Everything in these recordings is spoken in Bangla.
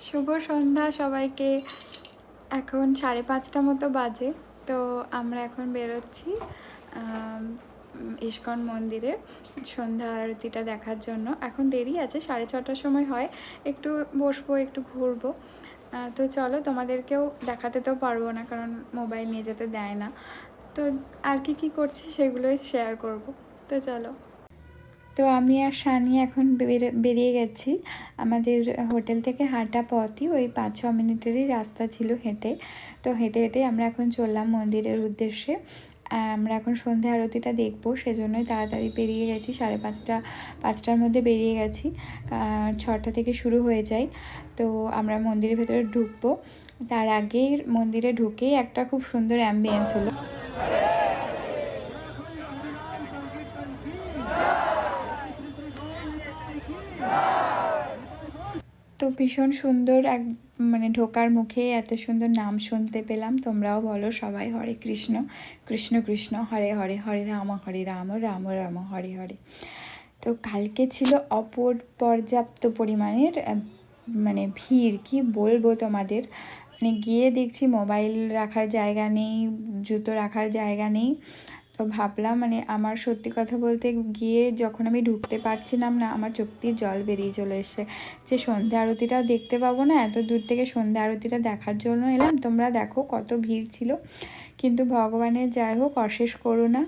শুভ সন্ধ্যা সবাইকে। এখন 5:30 মতো বাজে। তো আমরা এখন বেরোচ্ছি ইস্কন মন্দিরে সন্ধ্যা আরতিটা দেখার জন্য। এখন দেরি আছে, 6:30টার সময় হয়। একটু বসবো, একটু ঘুরবো। তো চলো, তোমাদেরকেও দেখাতে তো পারবো না, কারণ মোবাইল নিয়ে যেতে দেয় না। তো আর কি করছি সেগুলোই শেয়ার করব। তো চলো। তো আমি আর সানি এখন বেরিয়ে গেছি। আমাদের হোটেল থেকে হাঁটা পথই ওই 5-6 মিনিটেরই রাস্তা ছিল হেঁটে। তো হেঁটে হেঁটে আমরা এখন চললাম মন্দিরের উদ্দেশ্যে। আমরা এখন সন্ধ্যা আরতিটা দেখবো, সেজন্যই তাড়াতাড়ি বেরিয়ে গেছি। 5:30টার মধ্যে বেরিয়ে গেছি। 6টা থেকে শুরু হয়ে যায়। তো আমরা মন্দিরের ভেতরে ঢুকবো। তার আগেই মন্দিরে ঢুকেই একটা খুব সুন্দর অ্যাম্বিয়েন্স হলো। তো ভীষণ সুন্দর ঢোকার মুখে এত সুন্দর নাম শুনতে পেলাম। তোমরাও বলো সবাই, হরে কৃষ্ণ কৃষ্ণ কৃষ্ণ হরে হরে, হরে রাম রাম রাম হরে হরে। তো কালকে ছিল পর্যাপ্ত পরিমাণের ভিড়, কি বলবো তোমাদের। গিয়ে দেখছি মোবাইল রাখার জায়গা নেই, জুতো রাখার জায়গা নেই। তো ভাবলাম আমার সত্যি কথা বলতে গিয়ে যখন আমি ঢুকতে পারছিলাম না, আমার চোখ দিয়ে জল বেরিয়ে চলে এসছে যে সন্ধ্যা আরতিটাও দেখতে পাবো না। এত দূর থেকে সন্ধ্যা আরতিটা দেখার জন্য এলাম। তোমরা দেখো কত ভিড় ছিল, কিন্তু ভগবানের যাই হোক অশেষ করুণা।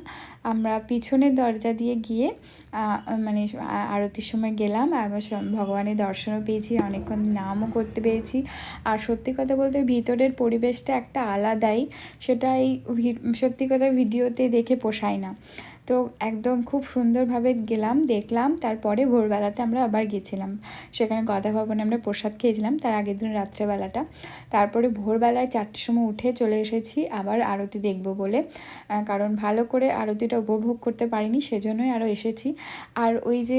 আমরা পিছনের দরজা দিয়ে গিয়ে আরতির সময় গেলাম, আবার ভগবানের দর্শনও পেয়েছি, অনেকক্ষণ নামও করতে পেরেছি। আর সত্যি কথা বলতে ভিতরের পরিবেশটা একটা আলাদাই, সেটা এই সত্যি কথা ভিডিওতে দেখে পোষায় না। তো একদম খুব সুন্দরভাবে গেলাম, দেখলাম। তারপরে ভোরবেলাতে আমরা আবার গেছিলাম সেখানে গদা ভবনে, আমরা প্রসাদ খেয়েছিলাম তার আগের দিন রাত্রেবেলাটা। তারপরে ভোরবেলায় 4টের সময় উঠে চলে এসেছি আবার আরতি দেখব বলে, কারণ ভালো করে আরতিটা উপভোগ করতে পারিনি, সেজন্যই আরও এসেছি। আর ওই যে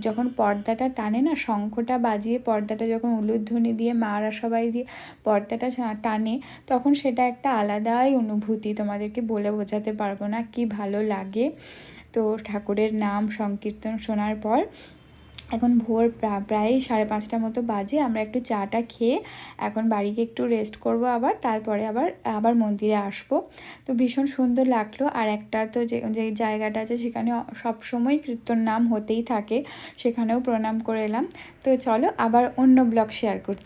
যখন পর্দাটা টানে না, শঙ্খটা বাজিয়ে পর্দাটা যখন উলুধ্বনি দিয়ে মারা সবাই দিয়ে পর্দাটা টানে, তখন সেটা একটা আলাদাই অনুভূতি, তোমাদেরকে বলে বোঝাতে পারবো না কি ভালো লাগে। তো ঠাকুরের নাম সংকীর্তন শোনার পর এখন ভোর প্রায় 5:30 মতো বাজে। আমরা একটু চাটা খেয়ে এখন বাড়িকে একটু রেস্ট করব, আবার তারপরে আবার মন্দিরে আসব। তো ভীষণ সুন্দর লাগলো। আর একটা তো যে জায়গাটা আছে সেখানে সবসময় কীর্তন নাম হতেই থাকে, সেখানেও প্রণাম করে এলাম। তো চলো আবার অন্য ব্লগ শেয়ার করছি।